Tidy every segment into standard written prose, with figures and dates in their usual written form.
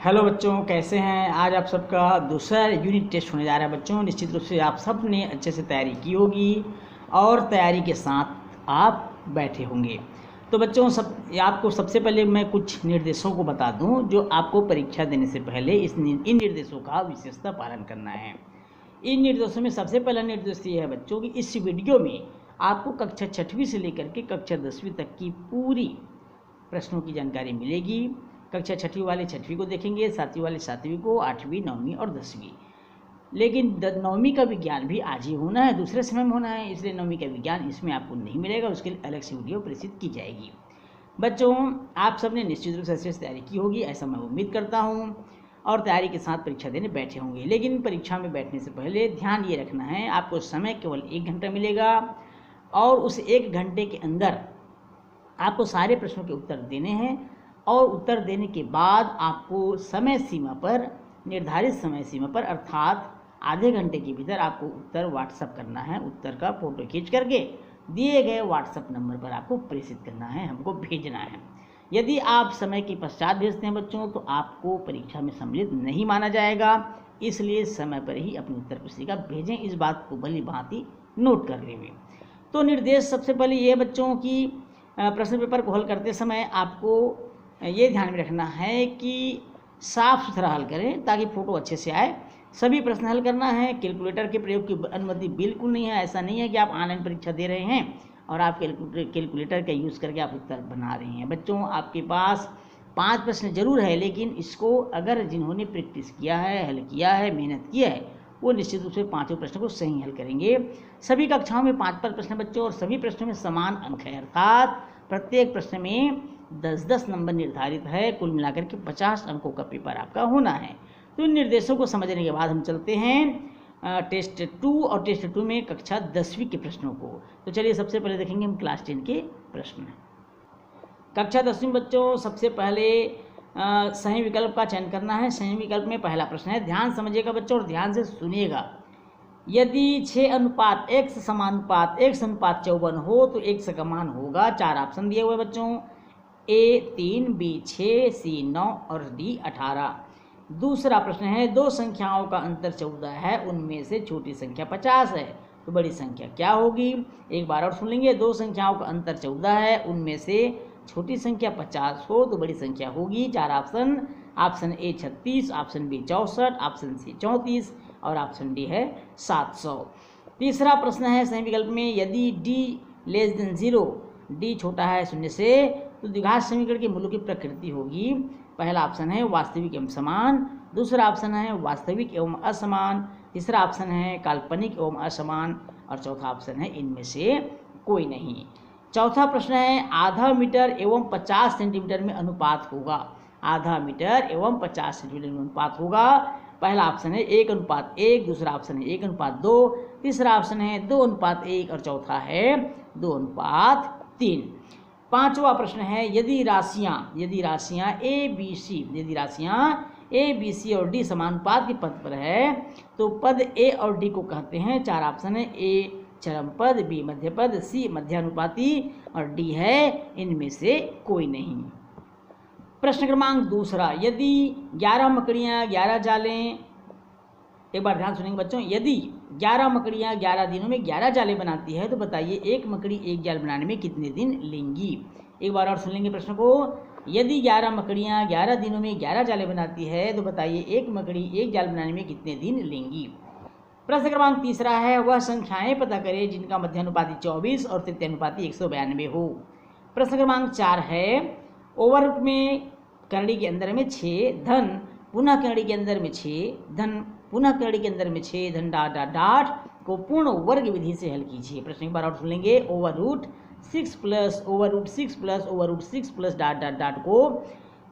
Hello बच्चों, कैसे हैं। आज आप सबका दूसरा यूनिट टेस्ट होने जा रहा है बच्चों। निश्चित रूप से आप सब ने अच्छे से तैयारी की होगी और तैयारी के साथ आप बैठे होंगे। तो बच्चों आपको सबसे पहले मैं कुछ निर्देशों को बता दूं जो आपको परीक्षा देने से पहले इन निर्देशों का विशेषता पालन करना है। इन निर्देशों में सबसे पहला निर्देश ये है बच्चों कि इस वीडियो में आपको कक्षा 6वीं से लेकर के कक्षा 10वीं तक की पूरी प्रश्नों की जानकारी मिलेगी। कक्षा 6वीं वाले 6वीं को देखेंगे, 7वीं वाले 7वीं को, 8वीं 9वीं और 10वीं। लेकिन 9वीं का विज्ञान भी आज ही होना है, दूसरे समय में होना है, इसलिए 9वीं का विज्ञान इसमें आपको नहीं मिलेगा, उसके लिए अलग से वीडियो प्रेषित की जाएगी। बच्चों, आप सबने निश्चित रूप से अच्छे से तैयारी की होगी, ऐसा मैं उम्मीद करता हूँ, और तैयारी के साथ परीक्षा देने बैठे होंगे। लेकिन परीक्षा में बैठने से पहले ध्यान ये रखना है, आपको समय केवल 1 घंटा मिलेगा और उस 1 घंटे के अंदर आपको सारे प्रश्नों के उत्तर देने हैं और उत्तर देने के बाद आपको समय सीमा पर, निर्धारित समय सीमा पर अर्थात आधे घंटे के भीतर आपको उत्तर व्हाट्सएप करना है। उत्तर का फोटो खींच करके दिए गए व्हाट्सएप नंबर पर आपको प्रेषित करना है, हमको भेजना है। यदि आप समय के पश्चात भेजते हैं बच्चों तो आपको परीक्षा में सम्मिलित नहीं माना जाएगा, इसलिए समय पर ही अपनी उत्तर पुस्तिका भेजें। इस बात को भली भांति नोट कर लेंगे। तो निर्देश सबसे पहले ये बच्चों की प्रश्न पेपर को हल करते समय आपको ये ध्यान में रखना है कि साफ़ सुथरा हल करें ताकि फ़ोटो अच्छे से आए। सभी प्रश्न हल करना है, कैलकुलेटर के प्रयोग की अनुमति बिल्कुल नहीं है। ऐसा नहीं है कि आप ऑनलाइन परीक्षा दे रहे हैं और आप कैलकुलेटर का यूज़ करके आप उत्तर बना रहे हैं। बच्चों, आपके पास 5 प्रश्न जरूर है, लेकिन इसको अगर जिन्होंने प्रैक्टिस किया है, हल किया है, मेहनत किया है, वो निश्चित रूप से 5 प्रश्न को सही हल करेंगे। सभी कक्षाओं में 5 प्रश्न बच्चों और सभी प्रश्नों में समान अंक है, अर्थात प्रत्येक प्रश्न में 10-10 नंबर निर्धारित है। कुल मिलाकर के 50 अंकों का पेपर आपका होना है। तो इन निर्देशों को समझने के बाद हम चलते हैं टेस्ट 2 और टेस्ट 2 में कक्षा 10वीं के प्रश्नों को। तो चलिए सबसे पहले देखेंगे हम क्लास 10 के प्रश्न। कक्षा 10वीं बच्चों, सबसे पहले सही विकल्प का चयन करना है। सही विकल्प में पहला प्रश्न है, ध्यान समझिएगा बच्चों और ध्यान से सुनिएगा। यदि 6:1:X=54 हो तो X का मान होगा। 4 ऑप्शन दिए हुए बच्चों, A 3, B 6, C 9 और D 18। दूसरा प्रश्न है, 2 संख्याओं का अंतर 14 है, उनमें से छोटी संख्या 50 है, तो बड़ी संख्या क्या होगी। एक बार और सुन लेंगे, 2 संख्याओं का अंतर 14 है, उनमें से छोटी संख्या 50 हो तो बड़ी संख्या होगी। 4 option, option A 36, option B 64, option C 34 और ऑप्शन D है 700। तीसरा प्रश्न है सही विकल्प में, यदि D<0, D छोटा है 0 से, तो द्विघात समीकरण के मूलों की प्रकृति होगी। पहला ऑप्शन है वास्तविक एवं समान, दूसरा ऑप्शन है वास्तविक एवं असमान, तीसरा ऑप्शन है काल्पनिक एवं असमान और चौथा ऑप्शन है इनमें से कोई नहीं। चौथा प्रश्न है, आधा मीटर एवं 50 सेंटीमीटर में अनुपात होगा। आधा मीटर एवं 50 सेंटीमीटर में अनुपात होगा। पहला ऑप्शन है 1:1, दूसरा ऑप्शन है 1:2, तीसरा ऑप्शन है 2:1 और चौथा है 2:3। पांचवा प्रश्न है, यदि राशियां ए बी सी और डी समानुपात के पद पर है तो पद ए और डी को कहते हैं। 4 ऑप्शन है, ए चरम पद, बी मध्य पद, सी मध्यानुपाती और डी है इनमें से कोई नहीं। प्रश्न क्रमांक दूसरा, यदि 11 मकड़ियाँ 11 जालें, एक बार ध्यान सुनेंगे बच्चों, यदि 11 मकड़ियाँ 11 दिनों में 11 जालें बनाती है तो बताइए एक मकड़ी एक जाल बनाने में कितने दिन लेंगी। एक बार और सुन लेंगे प्रश्न को, यदि 11 मकड़ियाँ 11 दिनों में 11 जालें बनाती है तो बताइए एक मकड़ी एक जाल बनाने में कितने दिन लेंगी। प्रश्न क्रमांक तीसरा है, वह संख्याएं पता करें जिनका मध्यानुपाती 24 और तृतीयानुपाती 192 हो। प्रश्न क्रमांक 4 है, ओवररूट में करड़ी के अंदर में 6 धन पुनः करड़ी के अंदर में 6 धन पुनः करड़ी के अंदर में 6 धन डाट डाट डाट को पूर्ण वर्ग विधि से हल कीजिए। प्रश्न एक बार और सुन लेंगे, over root 6 plus over root 6 plus over root 6 plus dot dot dot को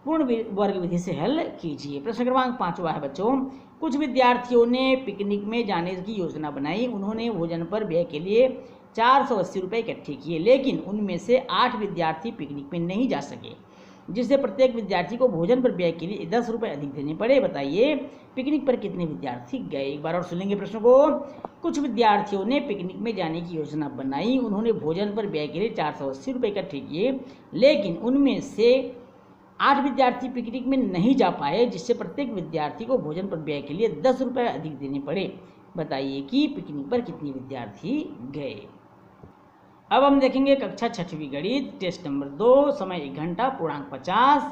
पूर्ण वर्ग विधि से हल कीजिए। प्रश्न क्रमांक 5वां है बच्चों, कुछ विद्यार्थियों ने पिकनिक में जाने की योजना बनाई। उन्होंने भोजन पर व्यय के लिए 480 रुपये इकट्ठे किए, लेकिन उनमें से 8 विद्यार्थी पिकनिक में नहीं जा सके, जिससे प्रत्येक विद्यार्थी को भोजन पर व्यय के लिए 10 रुपये अधिक देने पड़े। बताइए पिकनिक पर कितने विद्यार्थी गए। एक बार और सुनेंगे प्रश्न को, कुछ विद्यार्थियों ने पिकनिक में जाने की योजना बनाई। उन्होंने भोजन पर व्यय के लिए 480 रुपये इकट्ठे किए, लेकिन उनमें से 8 विद्यार्थी पिकनिक में नहीं जा पाए, जिससे प्रत्येक विद्यार्थी को भोजन पर व्यय के लिए 10 रुपये अधिक देने पड़े। बताइए कि पिकनिक पर कितने विद्यार्थी गए। अब हम देखेंगे कक्षा 6वीं गणित टेस्ट नंबर 2, समय 1 घंटा, पूर्णांक 50।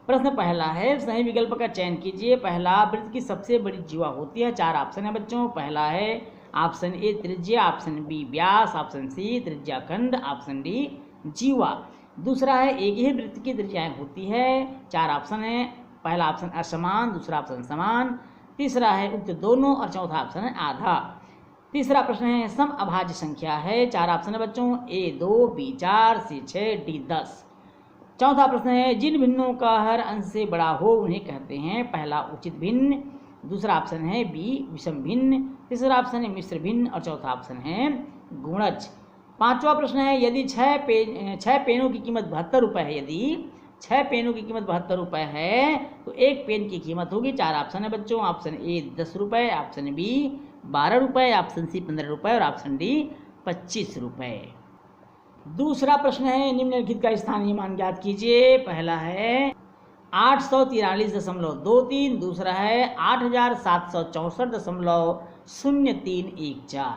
प्रश्न पहला है, सही विकल्प का चयन कीजिए। पहला, वृत्त की सबसे बड़ी जीवा होती है। 4 ऑप्शन है बच्चों। पहला है ऑप्शन ए त्रिज्या, ऑप्शन बी व्यास, ऑप्शन सी त्रिज्याखंड, ऑप्शन डी जीवा। दूसरा है, एक ही वृत्त की त्रिज्याएं होती है। 4 ऑप्शन है। पहला ऑप्शन असमान, दूसरा ऑप्शन समान, तीसरा है उक्त दोनों और चौथा ऑप्शन है आधा। तीसरा प्रश्न है, सम अभाज्य संख्या है। 4 ऑप्शन है बच्चों, ए 2, बी 4, सी 6, डी 10। चौथा प्रश्न है, जिन भिन्नों का हर अंश से बड़ा हो उन्हें कहते हैं। पहला उचित भिन्न, दूसरा ऑप्शन है बी विषम भिन्न, तीसरा ऑप्शन है मिश्र भिन्न और चौथा ऑप्शन है गुणज। पांचवा प्रश्न है, यदि 6 पेनों की कीमत 72 रुपये है, यदि 6 पेनों की कीमत 72 रुपये है तो एक पेन की कीमत होगी। 4 ऑप्शन है बच्चों। ऑप्शन ए 10 रुपये, ऑप्शन बी 12 रुपये, ऑप्शन सी 15 रुपये और ऑप्शन डी 25 रुपये। दूसरा प्रश्न है, निम्नलिखित का स्थानीय मान ज्ञात कीजिए। पहला है 843.23, दूसरा है 8764.0314।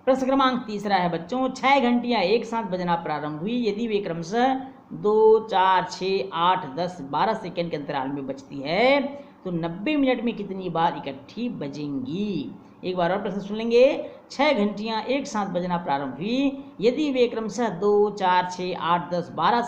प्रश्न क्रमांक तीसरा है बच्चों, 6 घंटियां एक साथ बजना प्रारंभ हुई, यदि वे क्रमशः 2, 4, 6, 8, 10, 12 सेकेंड के अंतराल में बजती है तो 90 मिनट में कितनी बार इकट्ठी बजेंगी। एक बार और प्रश्न सुन लेंगे। 6 घंटियां एक साथ बजना प्रारंभ हुई, यदि वे क्रमशः 2, 4, 6, 8, 10, 12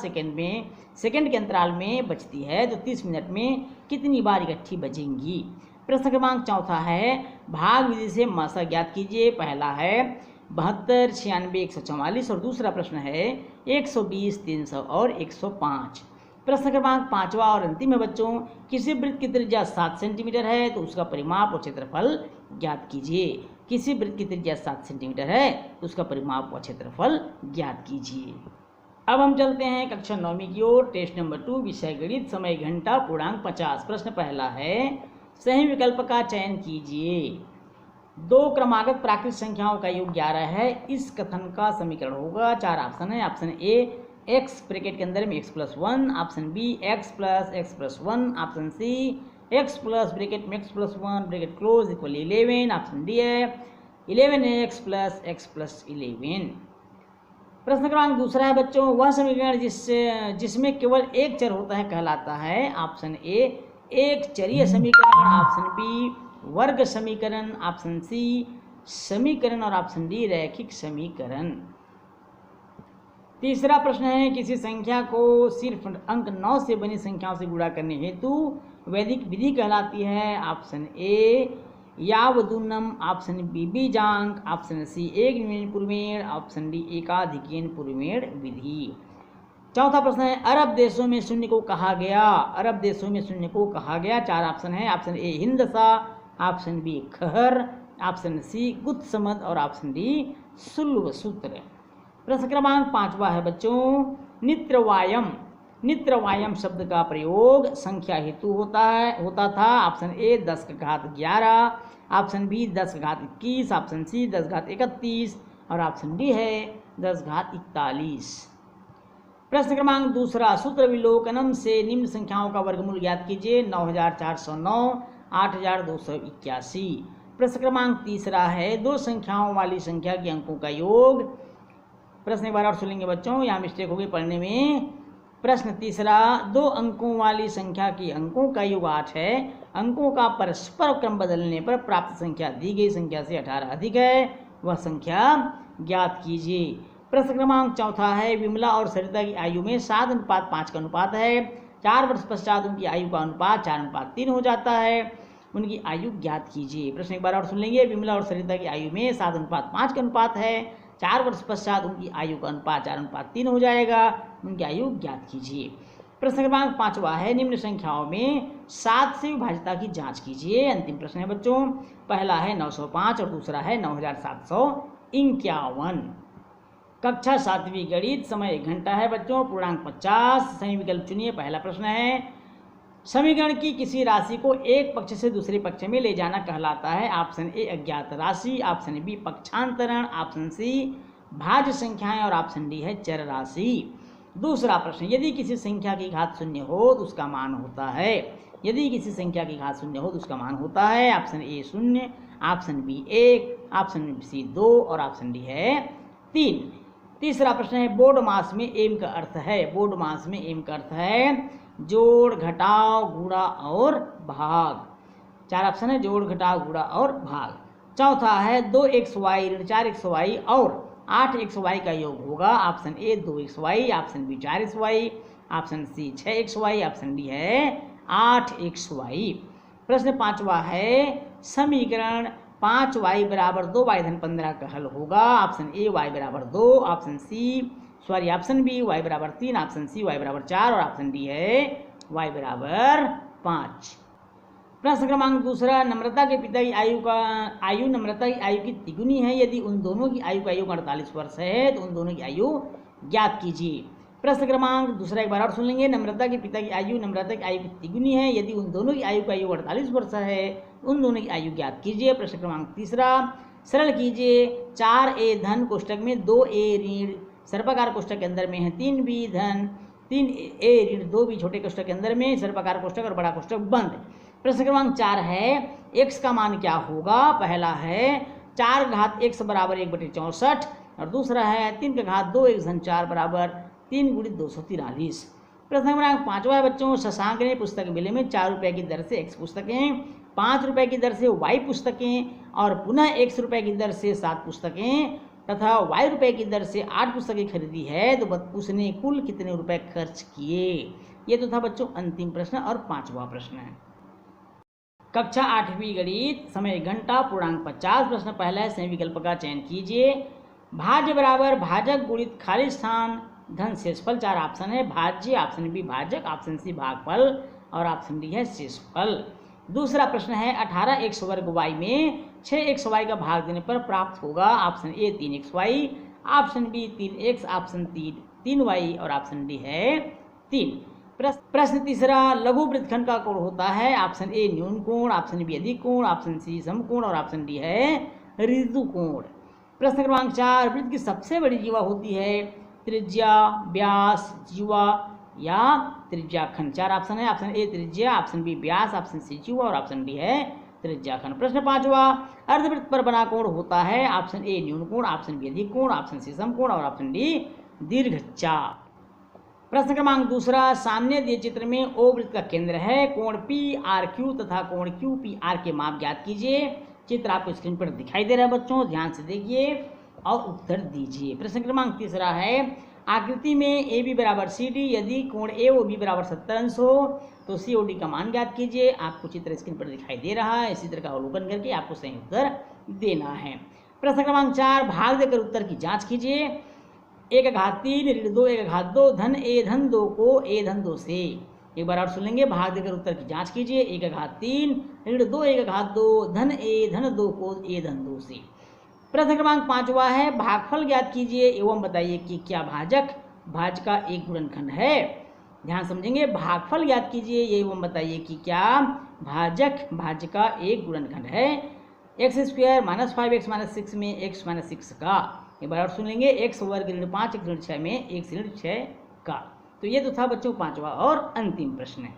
सेकेंड के अंतराल में बजती है तो 30 मिनट में कितनी बार इकट्ठी बजेंगी। प्रश्न क्रमांक चौथा है, भाग विधि से मात्रा ज्ञात कीजिए। पहला है 72, 96, 144 और दूसरा प्रश्न है 120, 300 और 105। प्रश्न क्रमांक पांचवा और अंतिम है बच्चों, किसी वृत्त की त्रिज्या 7 सेंटीमीटर है तो उसका परिमाप और क्षेत्रफल ज्ञात कीजिए। किसी वृत्त की त्रिज्या 7 सेंटीमीटर है तो उसका परिमाप और क्षेत्रफल ज्ञात कीजिए। अब हम चलते हैं कक्षा 9वीं की ओर, टेस्ट नंबर 2, विषय गणित, समय 1 घंटा, पूर्णांक 50। प्रश्न पहला है, सही विकल्प का चयन कीजिए। 2 क्रमागत प्राकृत संख्याओं का योग 11 है, इस कथन का समीकरण होगा। 4 ऑप्शन है। ऑप्शन ए x ब्रैकेट के अंदर में x+1, option B x+x+1, option C x plus bracket में x+1 bracket close equal 11, option D है 11x + x+11। प्रश्न क्रमांक दूसरा है बच्चों, वह समीकरण जिसमें केवल एक चर होता है कहलाता है। ऑप्शन ए एक चरीय समीकरण, ऑप्शन बी वर्ग समीकरण, ऑप्शन सी समीकरण और ऑप्शन डी रैखिक समीकरण। तीसरा प्रश्न है, किसी संख्या को सिर्फ अंक 9 से बनी संख्याओं से गुणा करने हेतु वैदिक विधि कहलाती है। ऑप्शन ए यावदूनम, ऑप्शन बी बीजांक, ऑप्शन सी एक पूर्वेण, ऑप्शन डी एकाधिकेन पूर्वेण विधि। चौथा प्रश्न है, अरब देशों में शून्य को कहा गया। अरब देशों में शून्य को कहा गया। 4 ऑप्शन है। ऑप्शन ए हिंदसा, ऑप्शन बी खहर, ऑप्शन सी गुत्समद और ऑप्शन डी सुल्व सूत्र। प्रश्न क्रमांक 5वां है बच्चों, नित्रवायम। नित्रवायम शब्द का प्रयोग संख्या हेतु होता था। Option A 10⁻11, option B 10⁻21, option C 10⁻31 और ऑप्शन डी है 10⁻41। प्रश्न क्रमांक दूसरा, सूत्र विलोकनम से निम्न संख्याओं का वर्गमूल ज्ञात कीजिए। 9409, 8281। प्रश्न क्रमांक तीसरा है, 2 संख्याओं वाली संख्या के अंकों का योग। प्रश्न एक बार और सुनेंगे बच्चों, यहाँ मिस्टेक हो गई पढ़ने में। प्रश्न तीसरा, 2 अंकों वाली संख्या के अंकों का योग 8 है। अंकों का परस्पर क्रम बदलने पर प्राप्त संख्या दी गई संख्या से 18 अधिक है, वह संख्या ज्ञात कीजिए। प्रश्न क्रमांक चौथा है, विमला और सरिता की आयु में 7:5 का अनुपात है। 4 वर्ष पश्चात उनकी आयु का अनुपात 4:3 हो जाता है, उनकी आयु ज्ञात कीजिए। प्रश्न एक बार और सुन लेंगे, विमला और सरिता की आयु में 7:5 का अनुपात है। 4 वर्ष पश्चात उनकी आयु का अनुपात 4:3 हो जाएगा, उनकी आयु ज्ञात कीजिए। प्रश्न क्रमांक 5वां है, निम्न संख्याओं में 7 से विभाज्यता की जांच कीजिए। अंतिम प्रश्न है बच्चों, पहला है 905 और दूसरा है 9751। कक्षा 7वीं गणित, समय 1 घंटा है बच्चों, पूर्णांक 50। सही विकल्प चुनिए। पहला प्रश्न है, समीकरण की किसी राशि को एक पक्ष से दूसरे पक्ष में ले जाना कहलाता है। ऑप्शन ए अज्ञात राशि, ऑप्शन बी पक्षांतरण, ऑप्शन सी भाज्य संख्याएं और ऑप्शन डी है चर राशि। दूसरा प्रश्न, यदि किसी संख्या की घात शून्य हो तो उसका मान होता है। यदि किसी संख्या की घात शून्य हो तो उसका मान होता है option A 0, option B 1, option C 2 और ऑप्शन डी है 3। तीसरा प्रश्न है, बोर्ड मास में एम का अर्थ है। बोर्ड मास में एम का अर्थ है जोड़, घटाव, गुणा और भाग। 4 ऑप्शन है, जोड़, घटाव, गुणा और भाग। चौथा है 2xy ऋण 4xy और 8xy का योग होगा। Option A 2xy, option B 4xy, option C 6xy, option D है 8xy। प्रश्न पांचवा है, समीकरण 5y बराबर 2y धन 15 का हल होगा। ऑप्शन ए y बराबर 2, ऑप्शन बी y बराबर 3, ऑप्शन सी y बराबर 4 और ऑप्शन डी है y बराबर 5। प्रश्न क्रमांक दूसरा, नम्रता के पिता की आयु नम्रता की आयु की तिगुनी है। यदि उन दोनों की आयु का योग 48 वर्ष है तो उन दोनों की आयु ज्ञात कीजिए। प्रश्न क्रमांक दूसरा एक बार और सुन लेंगे। नम्रता के पिता की आयु नम्रता की आयु की तिगुनी है। यदि उन दोनों की आयु का योग 48 वर्ष है उन दोनों की आयु ज्ञात कीजिए। प्रश्न क्रमांक तीसरा, सरल कीजिए। 4a धन कोष्टक में 2a ऋण सर्पाकार कोष्टक के अंदर में है 3b धन 3a ऋण 2b छोटे कोष्टक के अंदर में सर्पाकार कोष्टक और बड़ा कोष्टक बंद। प्रश्न क्रमांक 4 है, x का मान क्या होगा। पहला है 4 घात x बराबर 1/64 और दूसरा है 3 का घात 2 x धन 4 बराबर 3 गुणित 243। प्रश्न क्रमांक 5वां बच्चों, शशांक ने पुस्तक मेले में 4 रुपये की दर से x पुस्तकें, 5 रुपये की दर से y पुस्तकें और पुनः x रुपये की दर से 7 पुस्तकें तथा y रुपये की दर से 8 पुस्तकें खरीदी है तो उसने कुल कितने रुपए खर्च किए। ये तो था बच्चों अंतिम प्रश्न और 5वां प्रश्न है। कक्षा 8वीं गणित, समय घंटा, पूर्णांक 50। प्रश्न पहला है, सही विकल्प का चयन कीजिए। भाज्य बराबर भाजक गुणित खाली स्थान धन शेषफल। 4 ऑप्शन है, भाज्य, ऑप्शन बी भाजक, ऑप्शन सी भागफल और ऑप्शन डी है शेषफल। दूसरा प्रश्न है, 18x वर्ग y में 6xy का भाग देने पर प्राप्त होगा। Option A 3xy, option B 3x, option 3y और ऑप्शन डी है 3। प्रश्न तीसरा, लघु वृत्तखंड का कोण होता है। ऑप्शन ए न्यून कोण, ऑप्शन बी अधिक कोण, ऑप्शन सी समकोण और ऑप्शन डी है ऋतु कोण। प्रश्न क्रमांक 4, वृत्त की सबसे बड़ी जीवा होती है त्रिज्या, व्यास, जीवा या त्रिज्याखंड। 4 ऑप्शन है, ऑप्शन ए त्रिज्या, ऑप्शन बी व्यास, ऑप्शन सी जीवा और ऑप्शन डी है त्रिज्याखंड। प्रश्न 5वां, अर्धवृत्त पर बना कोण होता है। ऑप्शन ए न्यून कोण, ऑप्शन बी अधिक कोण, ऑप्शन सी समकोण और ऑप्शन डी दीर्घचाप। प्रश्न क्रमांक दूसरा, सामने दिए चित्र में ओ वृत्त का केंद्र है। कोण पी आर क्यू तथा कोण क्यू पी आर के माप ज्ञात कीजिए। चित्र आपको स्क्रीन पर दिखाई दे रहा है बच्चों, ध्यान से देखिए और उत्तर दीजिए। प्रश्न क्रमांक तीसरा है, आकृति में ए बी बराबर सी डी, यदि कोण ए ओ बी बराबर 70 अंश हो तो सी ओ डी का मान ज्ञात कीजिए। आपको चित्र स्क्रीन पर दिखाई दे रहा है, इसी तरह का अवलोकन करके आपको सही उत्तर देना है। प्रश्न क्रमांक 4, भाग देकर उत्तर की जाँच कीजिए। 1 घात 3 ऋण 2 1 घात 2 धन ए धन 2 को ए धन 2 से। एक बार और सुन लेंगे, भाग देकर उत्तर की जांच कीजिए। 1 घात 3 ऋण 2 1 घात 2 धन ए धन 2 को ए धन 2 से। प्रश्न क्रमांक 5वां है, भागफल ज्ञात कीजिए एवं बताइए कि क्या भाजक भाज्य का एक गुणनखंड है। ध्यान समझेंगे, भागफल ज्ञात कीजिए एवं बताइए कि क्या भाजक भाज्य का एक गुणनखंड है। x² - 5x - 6 में x - 6 का। एक बार और सुन लेंगे, x वर्ग ऋण 5 x ऋण 6 में x ऋण 6 का। तो ये तो था बच्चों 5वां और अंतिम प्रश्न है।